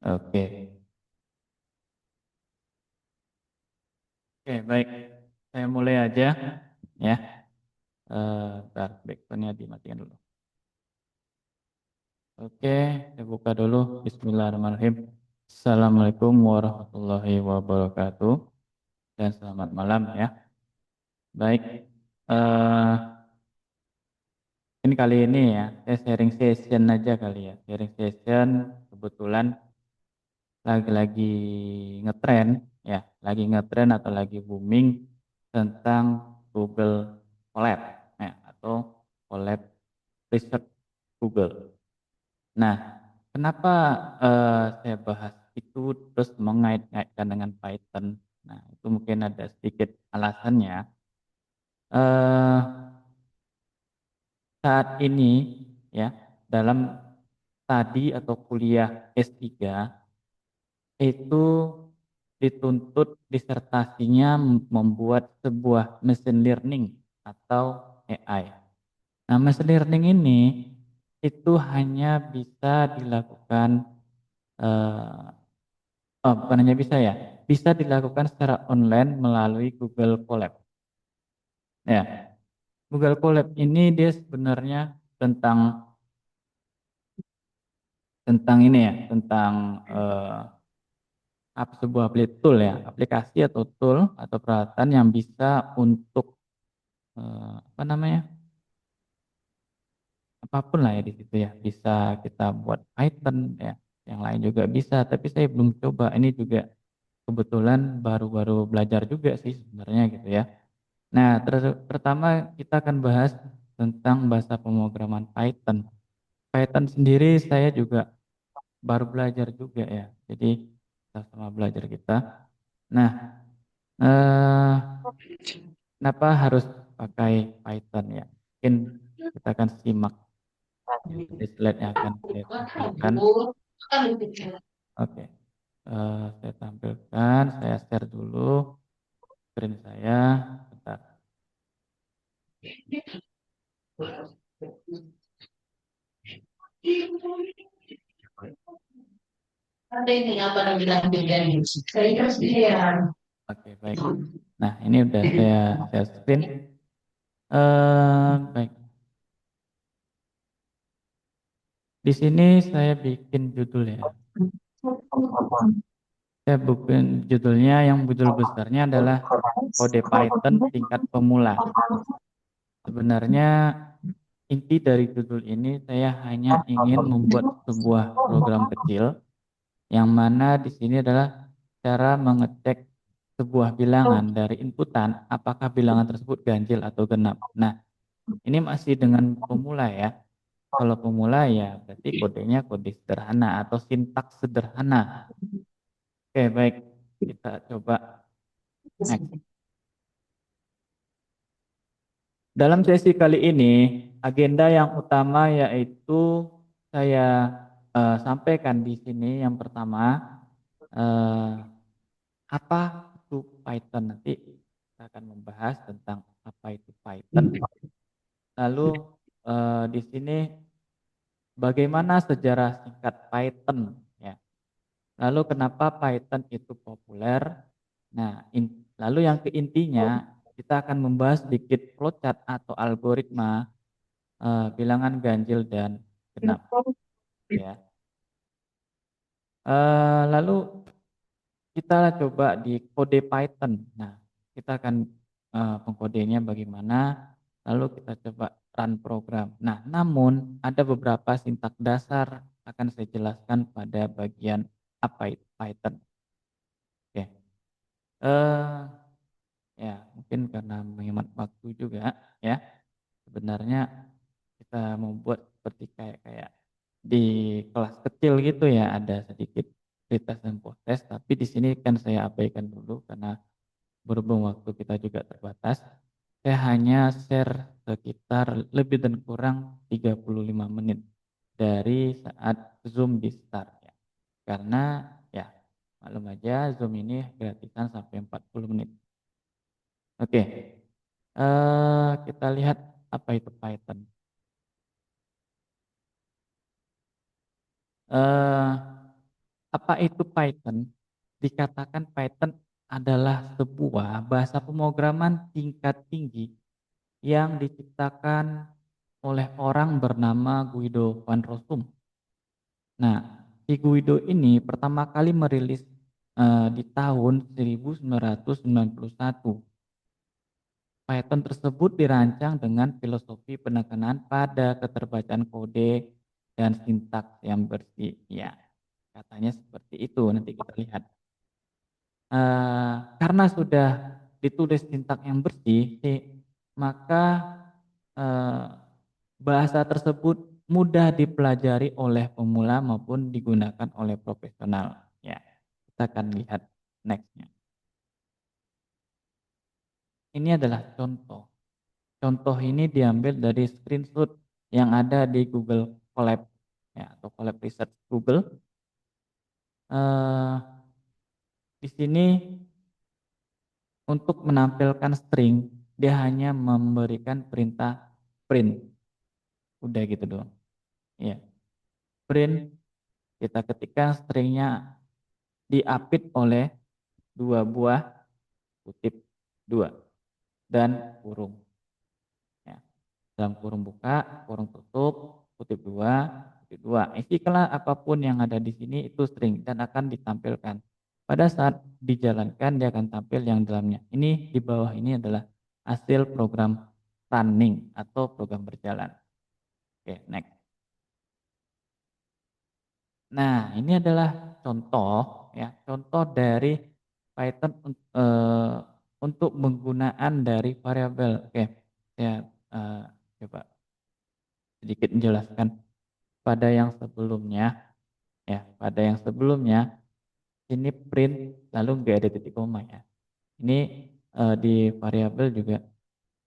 Oke, oke baik. Saya mulai aja ya. Bentar, backgroundnya dimatikan dulu. Oke, saya buka dulu. Bismillahirrahmanirrahim. Assalamualaikum warahmatullahi wabarakatuh dan selamat malam ya. Baik, eh, ini kali ini ya, saya sharing session aja kali ya. Sharing session kebetulan lagi-lagi ngetren ya, lagi ngetren atau lagi booming tentang Google Colab ya, atau Colab Research Google. Nah, kenapa saya bahas itu terus mengait-ngaitkan dengan Python? Nah, itu mungkin ada sedikit alasannya. Eh, Saat ini ya, dalam studi atau kuliah S3 itu dituntut disertasinya membuat sebuah machine learning atau AI. Nah, machine learning ini itu hanya bisa dilakukan eh, bukan hanya bisa ya, bisa dilakukan secara online melalui Google Colab. Ya, Google Colab ini dia sebenarnya tentang ini ya, tentang sebuah tool ya, aplikasi atau tool atau peralatan yang bisa untuk apa namanya, apapun lah ya di situ ya, bisa kita buat Python ya, yang lain juga bisa. Tapi saya belum coba. Ini juga kebetulan baru-baru belajar juga sih sebenarnya gitu ya. Nah, pertama kita akan bahas tentang bahasa pemrograman Python. Python sendiri saya juga baru belajar juga ya. Jadi sama belajar kita. Nah, eh, kenapa harus pakai Python ya? Mungkin kita akan simak di slide yang akan saya tampilkan. Oke, saya tampilkan, saya share dulu screen saya. Bentar. Oke, baik. Nah, ini udah saya share screen. Baik. Di sini saya bikin judul ya. Saya bikin judulnya, yang judul besarnya adalah kode Python tingkat pemula. Sebenarnya inti dari judul ini saya hanya ingin membuat sebuah program kecil yang mana di sini adalah cara mengecek sebuah bilangan dari inputan apakah bilangan tersebut ganjil atau genap. Nah, ini masih dengan pemula ya. Kalau pemula ya berarti kodenya kode sederhana atau sintaks sederhana. Oke, baik. Kita coba next. Dalam sesi kali ini, agenda yang utama yaitu saya sampaikan di sini. Yang pertama, eh, apa itu Python? Nanti kita akan membahas tentang apa itu Python. Lalu di sini bagaimana sejarah singkat Python, ya. Lalu kenapa Python itu populer? Nah, lalu yang keintinya kita akan membahas sedikit flowchart atau algoritma bilangan ganjil dan genap, ya. Lalu kita coba di kode Python. Nah, kita akan pengkodenya bagaimana, lalu kita coba run program. Nah, namun ada beberapa sintak dasar akan saya jelaskan pada bagian apa itu Python. Oke. Eh, ya, mungkin karena menghemat waktu juga ya. Sebenarnya kita membuat seperti kayak di kelas kecil gitu ya, ada sedikit cerita dan proses, tapi di sini kan saya abaikan dulu karena berhubung waktu kita juga terbatas. Saya hanya share sekitar lebih dan kurang 35 menit dari saat Zoom di start ya. Karena ya maklum aja Zoom ini gratisan sampai 40 menit. Oke, kita lihat apa itu Python. Eh, Apa itu Python? Dikatakan Python adalah sebuah bahasa pemrograman tingkat tinggi yang diciptakan oleh orang bernama Guido van Rossum. Nah, si Guido ini pertama kali merilis di tahun 1991. Python tersebut dirancang dengan filosofi penekanan pada keterbacaan kode dan sintaks yang bersih. Ya, katanya seperti itu. Nanti kita lihat. Karena sudah ditulis sintaks yang bersih, maka eh, bahasa tersebut mudah dipelajari oleh pemula maupun digunakan oleh profesional. Ya, kita akan lihat nextnya. Ini adalah contoh. Contoh ini diambil dari screenshot yang ada di Google Colab, ya, atau Colab Research Google. Eh, di sini untuk menampilkan string, dia hanya memberikan perintah print. Udah gitu doang. Ya, print, kita ketikkan stringnya diapit oleh dua buah kutip dua dan kurung. Ya. Dalam kurung buka, kurung tutup, kutip dua, kutip dua. Isikanlah apapun yang ada di sini itu string dan akan ditampilkan. Pada saat dijalankan dia akan tampil yang dalamnya. Ini di bawah ini adalah hasil program running atau program berjalan. Oke, next. Nah, ini adalah contoh ya, contoh dari Python untuk penggunaan dari variabel. Oke, saya coba sedikit menjelaskan. Pada yang sebelumnya, ya, pada yang sebelumnya ini print lalu nggak ada titik koma ya. Ini di variabel juga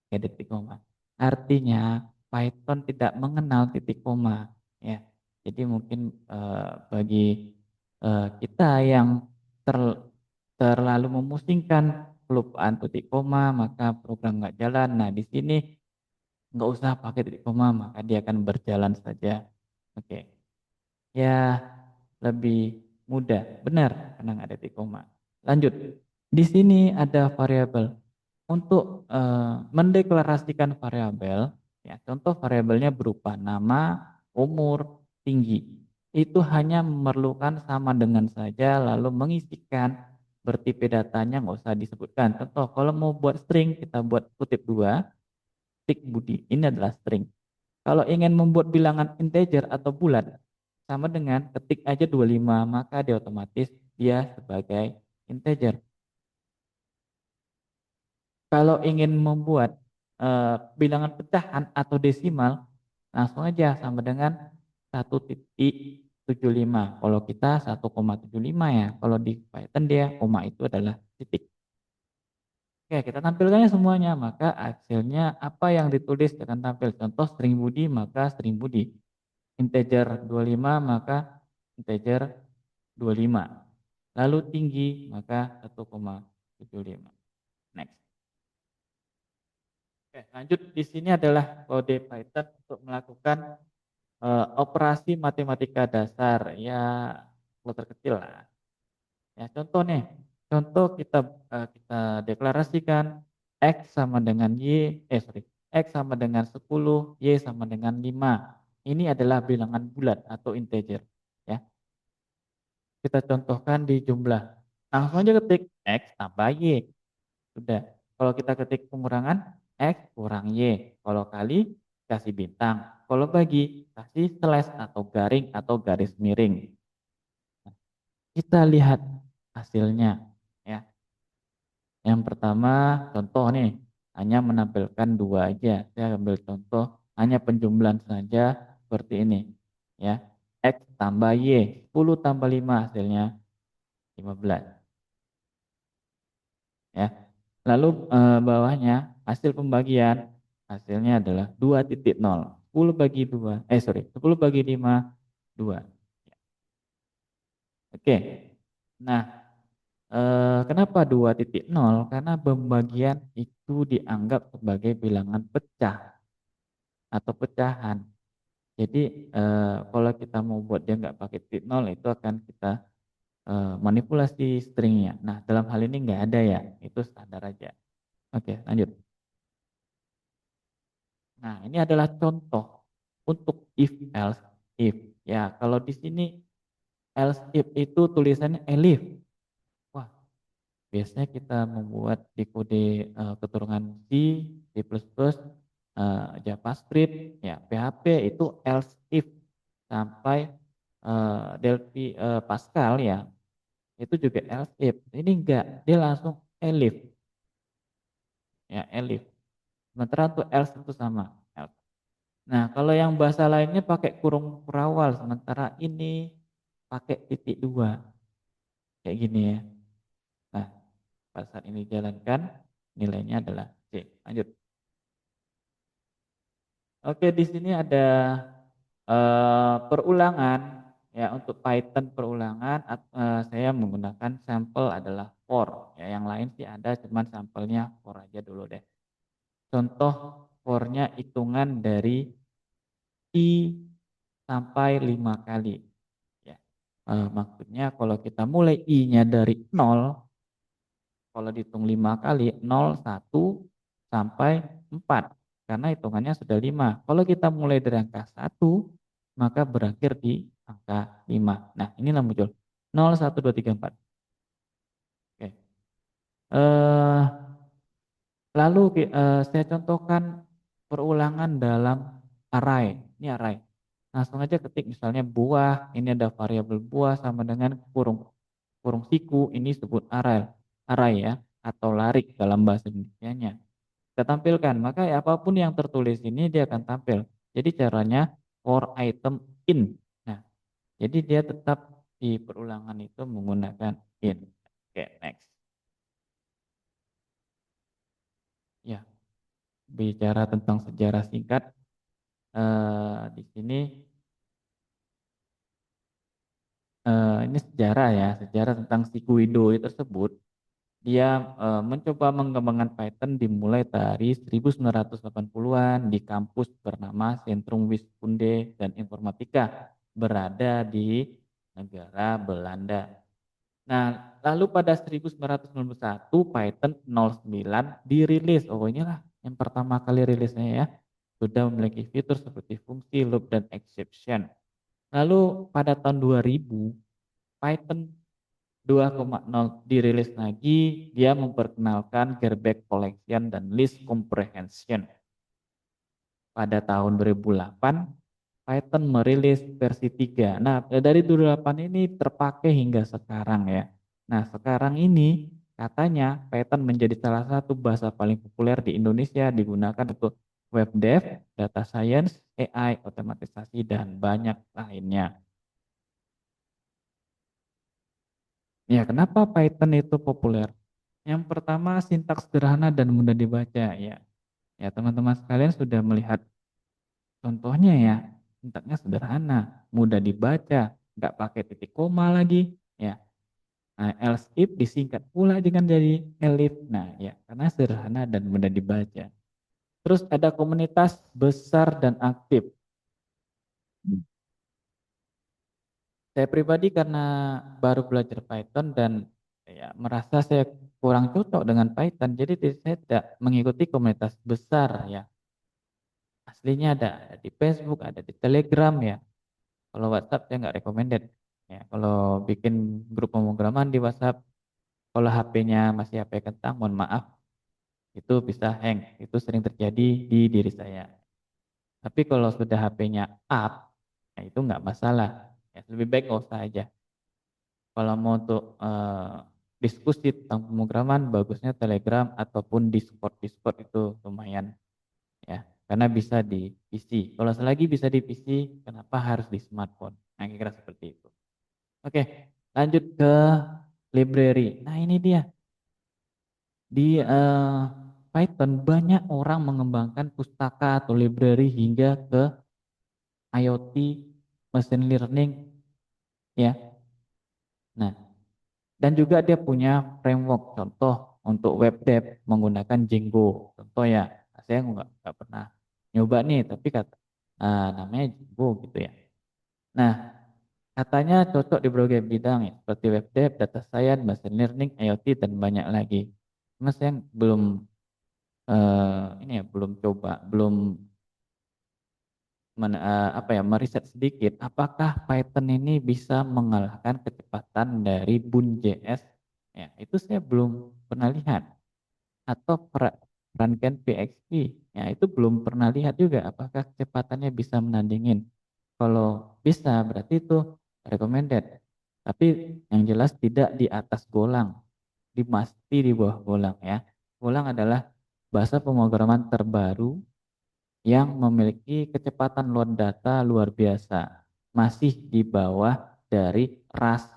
nggak ada titik koma. Artinya Python tidak mengenal titik koma ya. Jadi mungkin bagi kita yang terlalu memusingkan kelupaan titik koma maka program nggak jalan. Nah di sini nggak usah pakai titik koma maka dia akan berjalan saja. Oke, ya lebih mudah, benar karena nggak ada titik koma. Lanjut, di sini ada variabel. Untuk mendeklarasikan variabel, ya contoh variabelnya berupa nama, umur, tinggi. Itu hanya memerlukan sama dengan saja, lalu mengisikan bertipe datanya nggak usah disebutkan. Contoh, kalau mau buat string, kita buat kutip dua, tik Budi. Ini adalah string. Kalau ingin membuat bilangan integer atau bulat, sama dengan ketik aja 25, maka dia otomatis dia sebagai integer. Kalau ingin membuat bilangan pecahan atau desimal, langsung aja sama dengan 1,75. Kalau kita 1,75 ya, kalau di Python dia koma itu adalah titik. Oke, kita tampilkannya semuanya, maka hasilnya apa yang ditulis akan tampil. Contoh string Budi, maka string Budi. Integer 25, maka integer 25. Lalu tinggi, maka 1,75. Next. Oke, lanjut di sini adalah kode Python untuk melakukan operasi matematika dasar, ya kluster kecil lah. Ya, contoh nih, contoh kita deklarasikan X sama dengan X sama dengan 10, Y sama dengan 5. Ini adalah bilangan bulat atau integer. Ya, kita contohkan di jumlah. Langsung aja ketik X tambah Y. Sudah. Kalau kita ketik pengurangan, X kurang Y. Kalau kali, kasih bintang. Kalau bagi, kasih slash atau garing atau garis miring. Kita lihat hasilnya. Ya. Yang pertama, contoh nih, hanya menampilkan dua aja. Saya ambil contoh, hanya penjumlahan saja seperti ini. Ya, X tambah Y, 10 tambah 5 hasilnya 15. Ya. Lalu bawahnya hasil pembagian hasilnya adalah 2,0. 10 bagi 2, 10 bagi 5, 2. Oke. Nah, kenapa 2,0? Karena pembagian itu dianggap sebagai bilangan pecah atau pecahan. Jadi kalau kita mau buat dia nggak pakai titik nol itu akan kita manipulasi stringnya. Nah, dalam hal ini nggak ada ya, itu standar aja. Oke, lanjut. Nah, ini adalah contoh untuk if else if. Ya, kalau di sini else if itu tulisannya elif. Wah, biasanya kita membuat di kode keturunan C, C++, JavaScript, ya PHP itu else if sampai Delphi Pascal ya itu juga else if. Ini enggak, dia langsung elif, ya elif. Sementara untuk else itu sama. Else. Nah, kalau yang bahasa lainnya pakai kurung kurawal, sementara ini pakai titik dua, kayak gini ya. Nah, pada saat ini jalankan, nilainya adalah C. Lanjut. Oke, di sini ada perulangan ya untuk Python perulangan saya menggunakan sampel adalah for ya yang lain sih ada cuman sampelnya for aja dulu deh. Contoh for-nya hitungan dari i sampai 5 kali ya. Maksudnya kalau kita mulai i-nya dari 0, kalau dihitung 5 kali 0, 1 sampai 4 karena hitungannya sudah 5. Kalau kita mulai dari angka 1 maka berakhir di angka 5. Nah, inilah muncul 0, 1, 2, 3, 4. Oke. Eh, lalu saya contohkan perulangan dalam array. Ini array. Langsung aja ketik misalnya buah, ini ada variabel buah sama dengan kurung kurung siku, ini sebut array ya atau larik dalam bahasa Indonesianya. Kita tampilkan, maka ya, apapun yang tertulis ini dia akan tampil. Jadi caranya for item in. Nah, jadi dia tetap di perulangan itu menggunakan in. Oke, next. Ya, bicara tentang sejarah singkat, di sini ini sejarah ya, sejarah tentang si Guido tersebut. Dia mencoba mengembangkan Python dimulai dari 1980-an di kampus bernama Centrum Wiskunde dan Informatika berada di negara Belanda. Nah, lalu pada 1991 Python 09 dirilis. Oh, inilah yang pertama kali rilisnya ya. Sudah memiliki fitur seperti fungsi loop dan exception. Lalu pada tahun 2000 Python 2.0 dirilis lagi, dia memperkenalkan Gerbeck Collection dan List Comprehension. Pada tahun 2008, Python merilis versi 3. Nah, dari 2008 ini terpakai hingga sekarang ya. Nah, sekarang ini katanya Python menjadi salah satu bahasa paling populer di Indonesia digunakan untuk web dev, data science, AI, otomatisasi, dan banyak lainnya. Ya, kenapa Python itu populer? Yang pertama sintaks sederhana dan mudah dibaca ya. Ya, teman-teman sekalian sudah melihat contohnya ya. Sintaksnya sederhana, mudah dibaca, nggak pakai titik koma lagi ya. Nah, else if disingkat pula dengan jadi elif. Nah, ya, karena sederhana dan mudah dibaca. Terus ada komunitas besar dan aktif. Saya pribadi karena baru belajar Python dan ya merasa saya kurang cocok dengan Python, jadi saya tidak mengikuti komunitas besar ya. Aslinya ada di Facebook, ada di Telegram ya. Kalau WhatsApp saya nggak recommended. Ya, kalau bikin grup pemrograman di WhatsApp, kalau HP-nya masih HP kentang, mohon maaf, itu bisa hang. Itu sering terjadi di diri saya. Tapi kalau sudah HP-nya up, ya itu nggak masalah. Ya, lebih baik nggak usah aja. Kalau mau untuk diskusi tentang pemrograman, bagusnya Telegram ataupun Discord itu lumayan ya, karena bisa di PC. Kalau selagi bisa di PC, kenapa harus di smartphone? Nah, kira-kira seperti itu. Oke, lanjut ke library. Nah, ini dia di Python banyak orang mengembangkan pustaka atau library hingga ke IoT, machine learning, ya. Nah, dan juga dia punya framework contoh untuk web dev menggunakan Django. Contoh ya, saya nggak pernah nyoba nih, tapi kata namanya Django gitu ya. Nah, Katanya cocok di berbagai bidang ya, seperti web dev, data science, machine learning, IoT dan banyak lagi. Cuma saya belum ini ya, belum coba, belum meriset sedikit apakah Python ini bisa mengalahkan kecepatan dari Bun.js. Ya, itu saya belum pernah lihat. Atau Runken PHP. Ya, itu belum pernah lihat juga apakah kecepatannya bisa menandingin. Kalau bisa berarti itu recommended. Tapi yang jelas tidak di atas Golang, pasti di bawah Golang ya. Golang adalah bahasa pemrograman terbaru yang memiliki kecepatan load data luar biasa. Masih di bawah dari Rust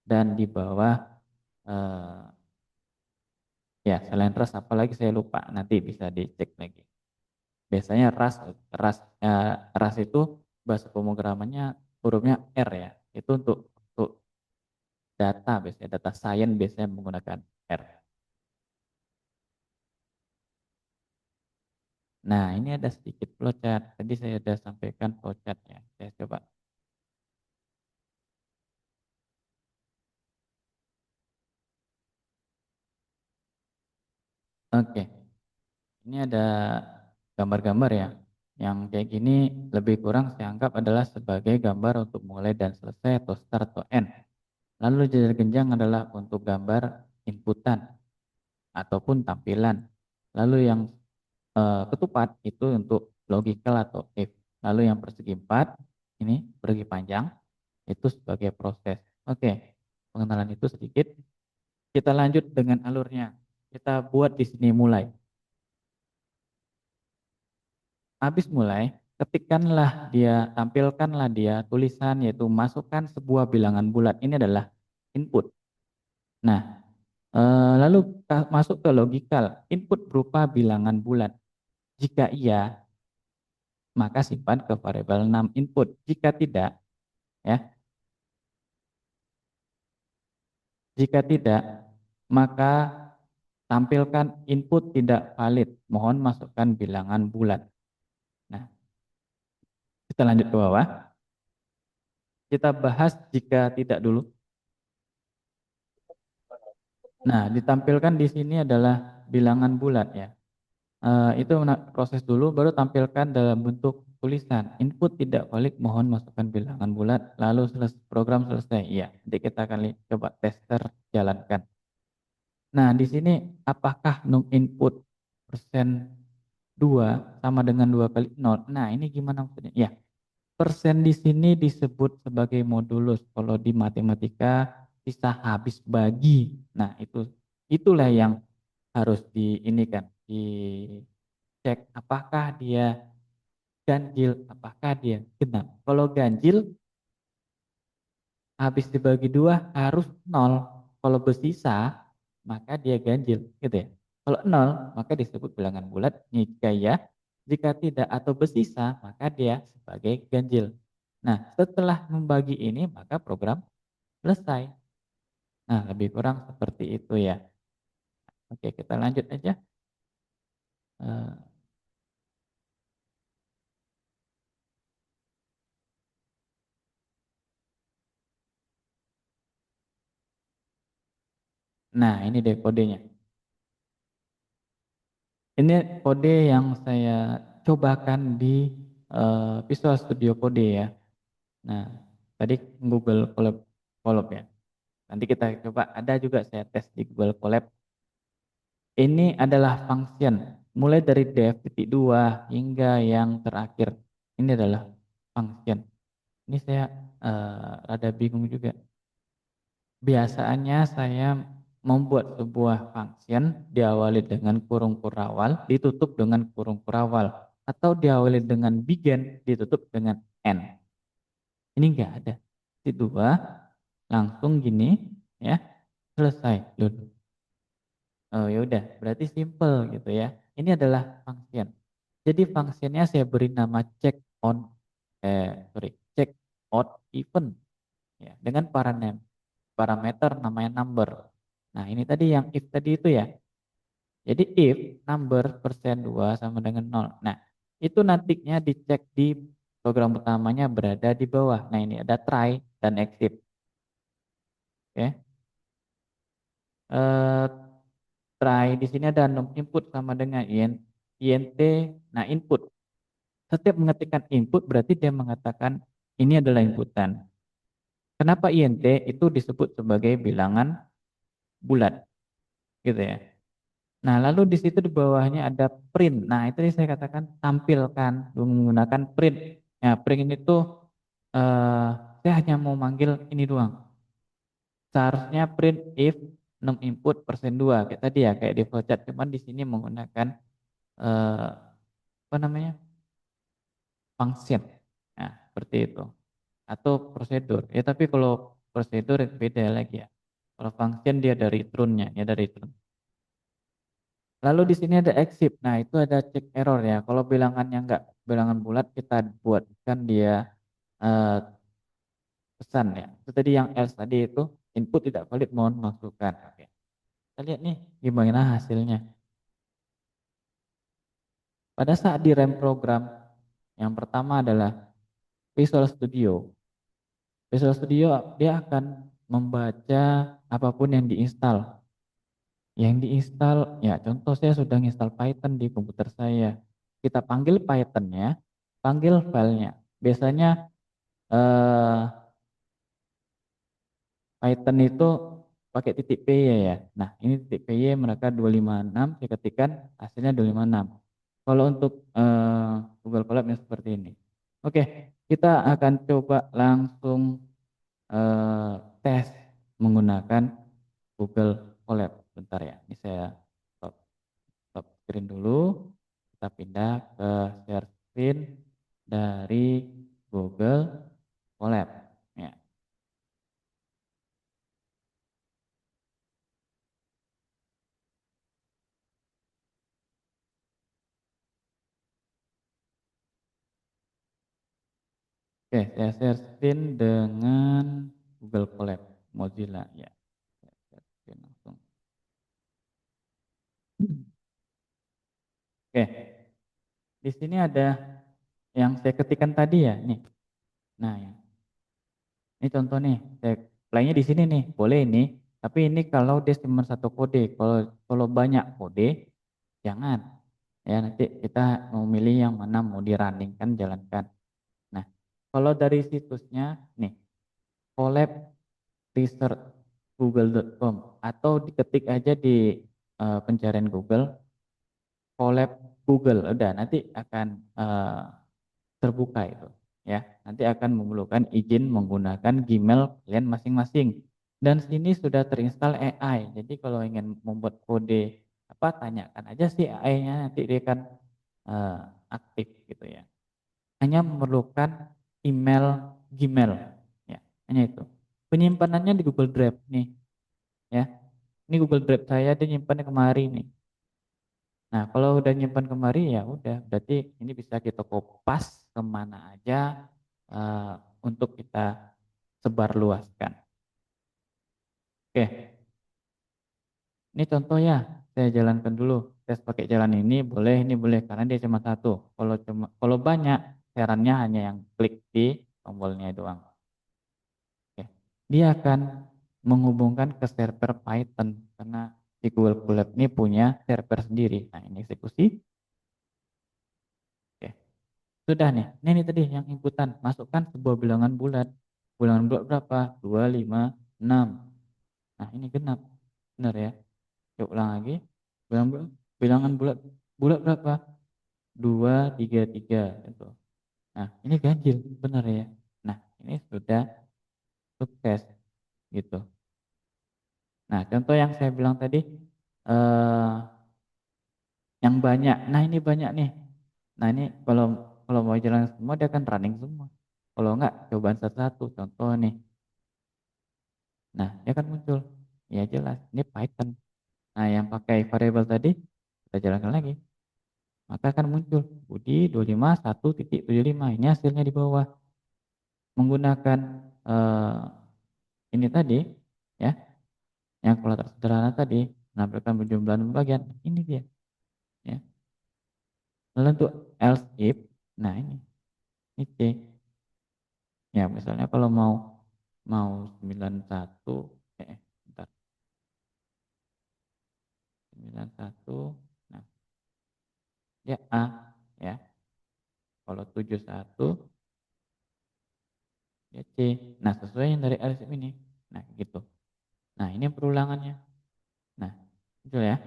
dan di bawah eh, ya selain Rust apalagi saya lupa, nanti bisa dicek lagi. Biasanya Rust itu bahasa pemrogramannya hurufnya R ya. Itu untuk data biasanya data science biasanya menggunakan R. Nah, ini ada sedikit flowchart. Tadi saya sudah sampaikan flowchartnya. Saya coba. Oke, ini ada gambar-gambar ya. Yang kayak gini lebih kurang saya anggap adalah sebagai gambar untuk mulai dan selesai atau start atau end. Lalu jajar genjang adalah untuk gambar inputan ataupun tampilan. Lalu yang ketupat itu untuk logical atau if. Lalu yang persegi empat ini persegi panjang itu sebagai proses. Oke, pengenalan itu sedikit. Kita lanjut dengan alurnya. Kita buat di sini mulai. Habis mulai, ketikkanlah dia, tampilkanlah dia tulisan yaitu masukkan sebuah bilangan bulat. Ini adalah input. Nah, lalu masuk ke logical. Input berupa bilangan bulat. Jika iya, maka simpan ke variabel 6 input. Jika tidak, ya, jika tidak, maka tampilkan input tidak valid. Mohon masukkan bilangan bulat. Nah, kita lanjut ke bawah. Kita bahas jika tidak dulu. Nah, ditampilkan di sini adalah bilangan bulat ya. Itu proses dulu, baru tampilkan dalam bentuk tulisan. Input tidak valid, mohon masukkan bilangan bulat. Lalu program selesai. Iya, jadi kita akan coba tester jalankan. Nah, di sini apakah num input persen 2 sama dengan 2 kali 0? Nah, ini gimana maksudnya? Ya, persen di sini disebut sebagai modulus. Kalau di matematika bisa habis bagi. Nah, itulah yang harus kan, dicek apakah dia ganjil, apakah dia genap. Kalau ganjil habis dibagi 2 harus 0. Kalau bersisa maka dia ganjil, gitu ya. Kalau 0 maka disebut bilangan bulat. Jika ya, jika tidak atau bersisa maka dia sebagai ganjil. Nah, setelah membagi ini maka program selesai. Nah, lebih kurang seperti itu ya. Oke, kita lanjut aja. Eh, Nah, ini deh kodenya. Ini kode yang saya cobakan di Visual Studio Code ya. Nah, tadi Google Colab ya. Nanti kita coba, ada juga saya tes di Google Colab. Ini adalah function, mulai dari def.2 hingga yang terakhir. Ini adalah function. Ini saya rada bingung juga. Biasanya saya membuat sebuah function diawali dengan kurung kurawal, ditutup dengan kurung kurawal, atau diawali dengan begin, ditutup dengan end. Ini enggak ada. Di dua langsung gini ya, selesai. Oh ya udah, berarti simple gitu ya. Ini adalah function. Jadi functionnya saya beri nama check out event ya dengan parameter namanya number. Nah, ini tadi yang if tadi itu ya. Jadi if number persen 2 sama dengan 0. Nah, itu nantinya dicek di program utamanya berada di bawah. Nah, ini ada try dan exit. Oke. Eh, try di sini ada num input sama dengan int. Nah, input. Setiap mengetikkan input berarti dia mengatakan ini adalah inputan. Kenapa int itu disebut sebagai bilangan bulat, gitu ya. Nah, lalu di situ di bawahnya ada print. Nah, itu yang saya katakan tampilkan menggunakan print. Ya, print ini tuh saya hanya mau manggil ini doang. Seharusnya print if num input persen 2 kayak tadi ya, kayak di flowchart. Cuman di sini menggunakan eh, apa namanya? Function. Nah, seperti itu. Atau prosedur. Ya, tapi kalau prosedur beda lagi ya. Kalau function dia dari trunnya, ya dari trun. Lalu di sini ada exit. Nah, itu ada check error ya. Kalau bilangannya enggak bilangan bulat, kita buatkan dia eh, pesan ya. Itu tadi yang else tadi itu input tidak valid, mohon masukkan. Oke. Kita lihat nih gimana hasilnya. Pada saat di rem program, yang pertama adalah Visual Studio. Visual Studio dia akan membaca apapun yang diinstal. Yang diinstal, ya contoh saya sudah install Python di komputer saya. Kita panggil Python-nya, panggil filenya. Biasanya eh, Python itu pakai titik py ya. Nah, ini titik py mereka 256, saya ketikkan hasilnya 256. Kalau untuk Google Colab seperti ini. Oke, kita akan coba langsung tes menggunakan Google Colab. Bentar ya, ini saya stop, stop screen dulu. Kita pindah ke share screen dari Google Colab. Ya. Oke, saya share screen dengan Google Colab, Mozilla ya. Saya share screen langsung. Oke, di sini ada yang saya ketikkan tadi ya, nih. Nah, ya. Ini contoh nih, saya playnya di sini nih, boleh ini. Tapi ini kalau dia cuma satu kode, kalau banyak kode, jangan. Ya, nanti kita mau milih yang mana mau di running kan jalankan. Nah, kalau dari situsnya nih, collab research google.com atau diketik aja di pencarian Google collab Google, udah nanti akan terbuka itu ya. Nanti akan memerlukan izin menggunakan Gmail kalian masing-masing. Dan sini sudah terinstall AI. Jadi kalau ingin membuat kode apa, tanyakan aja sih AI-nya, nanti dia akan eh, aktif gitu ya. Hanya memerlukan email Gmail ya, hanya itu. Penyimpanannya di Google Drive nih ya. Ini Google Drive saya, dia nyimpannya kemarin nih. Nah, kalau udah nyimpan kemari ya udah, berarti ini bisa kita kopas kemana aja eh, untuk kita sebar luaskan. Oke, ini contoh ya, saya jalankan dulu. Tes pakai jalan ini boleh karena dia cuma satu. Kalau banyak, sarannya hanya yang klik di tombolnya doang. Oke. Dia akan menghubungkan ke server Python karena di Google Colab ini punya server sendiri. Nah, ini eksekusi. Oke. Sudah nih, ini tadi yang inputan. Masukkan sebuah bilangan bulat. Bilangan bulat berapa? 2, 5, 6. Nah, ini genap. Benar ya? Coba ulang lagi. Bilangan bulat, bilangan bulat, bulat berapa? 2, 3, 3. Gitu. Nah, ini ganjil. Benar ya? Nah, ini sudah sukses. Gitu. Nah, contoh yang saya bilang tadi, eh, yang banyak. Nah, ini banyak nih. Nah, ini kalau mau jalan semua dia akan running semua. Kalau enggak, cobaan satu-satu. Contoh nih. Nah, dia akan muncul. Ya jelas, ini Python. Nah, yang pakai variable tadi, kita jalankan lagi. Maka akan muncul Budi 251.75. Ini hasilnya di bawah. Menggunakan ini tadi, ya, yang kalau sederhana tadi, menampilkan berjumlah bagian. Ini dia. Ya. Lalu untuk else if, nah ini C. Ya, misalnya kalau mau mau 91, bentar, 91, nah dia A ya, kalau 71 dia C. Nah sesuai yang dari LSM ini, nah gitu. Nah ini perulangannya, nah itu ya,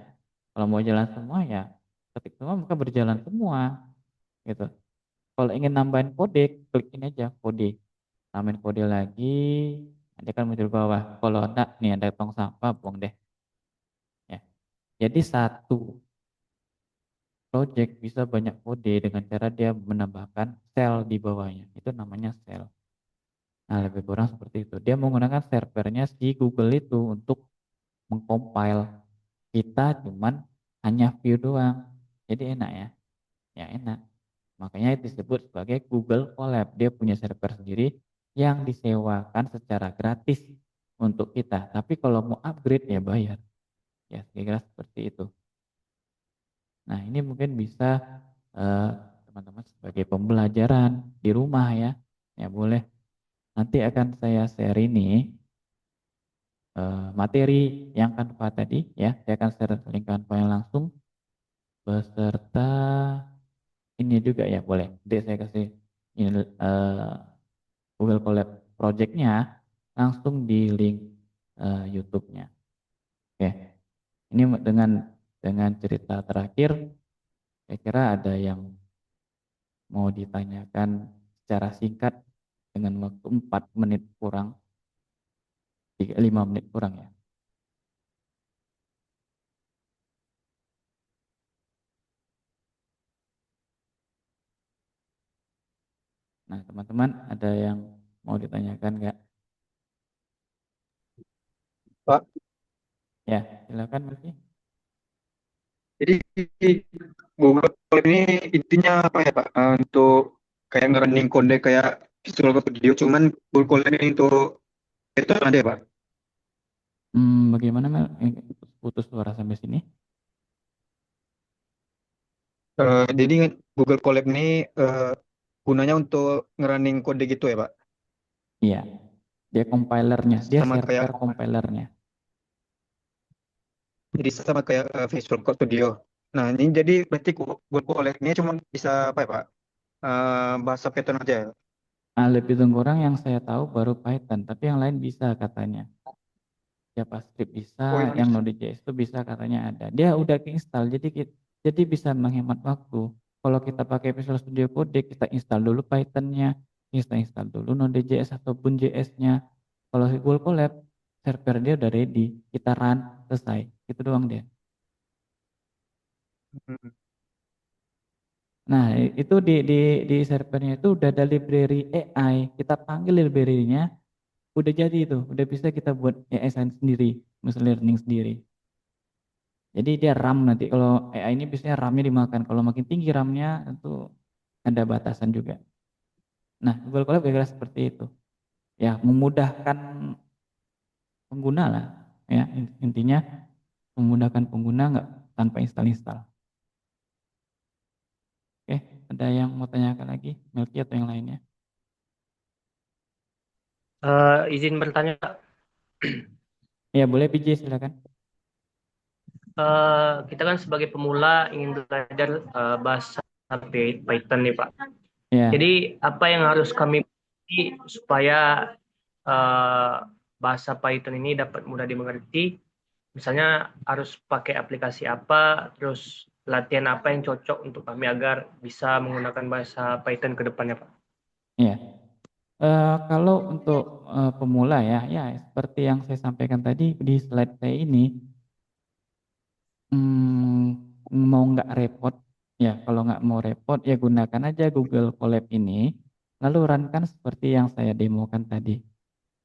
kalau mau jalan semua ya ketik semua maka berjalan semua gitu. Kalau ingin nambahin kode, klik ini aja kode, tambahin kode lagi, nanti kan muncul bawah. Kalau enggak nih ada tong sampah, buang deh ya. Jadi satu project bisa banyak kode dengan cara dia menambahkan sel di bawahnya, itu namanya sel. Nah lebih kurang seperti itu, dia menggunakan servernya si Google itu untuk mengcompile, kita cuman hanya view doang, jadi enak ya, ya enak. Makanya itu disebut sebagai Google Colab. Dia punya server sendiri yang disewakan secara gratis untuk kita. Tapi kalau mau upgrade ya bayar. Ya, kira-kira seperti itu. Nah, ini mungkin bisa eh, teman-teman sebagai pembelajaran di rumah ya. Ya, boleh. Nanti akan saya share ini materi yang Canva tadi ya. Saya akan share link Canva yang langsung beserta ini juga ya, boleh. Nanti saya kasih ini Google Colab project-nya langsung di link YouTube-nya. Oke, ini dengan cerita terakhir, saya kira ada yang mau ditanyakan secara singkat dengan waktu 4 menit kurang, 5 menit kurang ya. Nah, teman-teman ada yang mau ditanyakan nggak? Pak. Ya, silakan Mas. Jadi Google Colab ini intinya apa ya Pak? Untuk kayak nge-running kode kayak Visual Code Studio, cuman Google Colab ini untuk itu ada ya Pak? Bagaimana Mel? Putus suara sampai sini? Jadi Google Colab ini eh, gunanya untuk nge-running kode gitu ya Pak? Iya, dia compilernya, dia Sama kayak server compilernya. jadi sama kayak Visual Code Studio. Nah ini jadi berarti Google Colab ini cuma bisa apa ya Pak? Bahasa Python aja ya? Lebih kurang yang saya tahu baru Python, tapi yang lain bisa katanya. JavaScript bisa, Oh yang yang Node.js itu bisa katanya ada. Dia udah keinstal, jadi bisa menghemat waktu. Kalau kita pakai Visual Studio Code, kita install dulu Python-nya, kita install dulu Node.js ataupun JS-nya. Kalau Google Colab, server dia udah ready, kita run, selesai. Itu doang dia. Hmm. Nah, itu di servernya itu udah ada library AI. Kita panggil library-nya, udah jadi itu, udah bisa kita buat AI science sendiri, machine learning sendiri. Jadi dia RAM nanti, kalau AI ini biasanya RAM-nya dimakan. Kalau makin tinggi RAM-nya itu ada batasan juga. Nah, Google Colab kira seperti itu. Ya, memudahkan pengguna lah. Ya, intinya memudahkan pengguna nggak tanpa install-install. Oke, ada yang mau tanyakan lagi, Melki atau yang lainnya? Izin bertanya, Pak. Ya, boleh PJ silakan. Kita kan sebagai pemula ingin belajar bahasa Python nih, Pak. Jadi Ya, apa yang harus kami pilih supaya eh, bahasa Python ini dapat mudah dimengerti? Misalnya harus pakai aplikasi apa, terus latihan apa yang cocok untuk kami agar bisa menggunakan bahasa Python ke depannya, Pak. ya. Kalau untuk pemula ya, ya seperti yang saya sampaikan tadi di slide saya ini, mau nggak repot, ya kalau nggak mau repot ya gunakan aja Google Colab ini, lalu runkan seperti yang saya demokan tadi.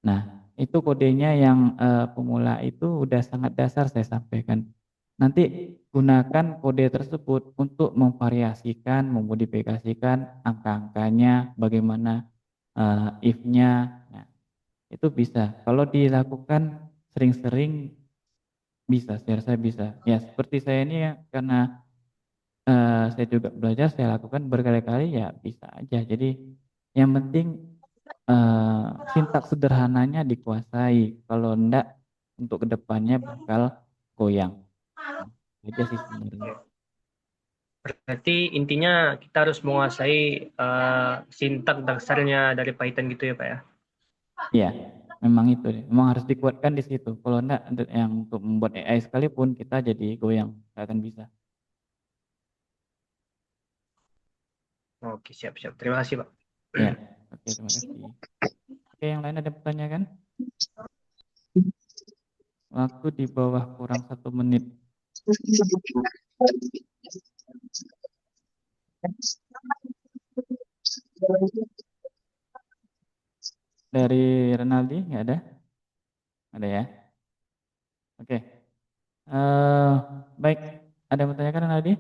Nah, itu kodenya yang pemula itu udah sangat dasar saya sampaikan. Nanti gunakan kode tersebut untuk memvariasikan, memodifikasikan angka-angkanya, bagaimana if-nya. Nah, itu bisa. Kalau dilakukan sering-sering bisa, saya bisa. Ya, seperti saya ini ya, karena saya juga belajar, saya lakukan berkali-kali ya bisa aja. Jadi yang penting sintaks sederhananya dikuasai. Kalau enggak, untuk kedepannya bakal goyang. Itu aja sih sebenarnya. Berarti intinya kita harus menguasai sintak dasarnya dari Python gitu ya Pak ya. Iya, memang itu deh. Memang harus dikuatkan di situ. Kalau enggak, yang untuk membuat AI sekalipun kita jadi goyang, nggak akan bisa. Oke, siap-siap. Terima kasih Pak. Ya, oke, terima kasih. Oke, yang lain ada pertanyaan kan? Waktu di bawah kurang 1 menit. Dari Renaldi nggak ada? Ada ya? Oke. Baik, ada yang bertanya kan Renaldi?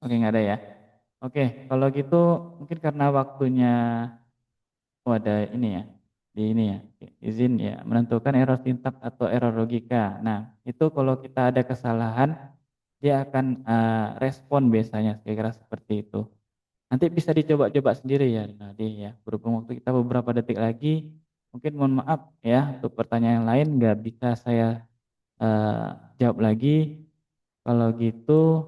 Oke, nggak ada ya? Oke, kalau gitu mungkin karena waktunya ada ini ya, di ini ya, izin ya, menentukan error sintak atau error logika. Nah, itu kalau kita ada kesalahan, dia akan respon biasanya, kira-kira seperti itu. Nanti bisa dicoba-coba sendiri ya, Renaldi ya. Berhubung waktu kita beberapa detik lagi, mungkin mohon maaf ya, untuk pertanyaan yang lain nggak bisa saya jawab lagi. Kalau gitu,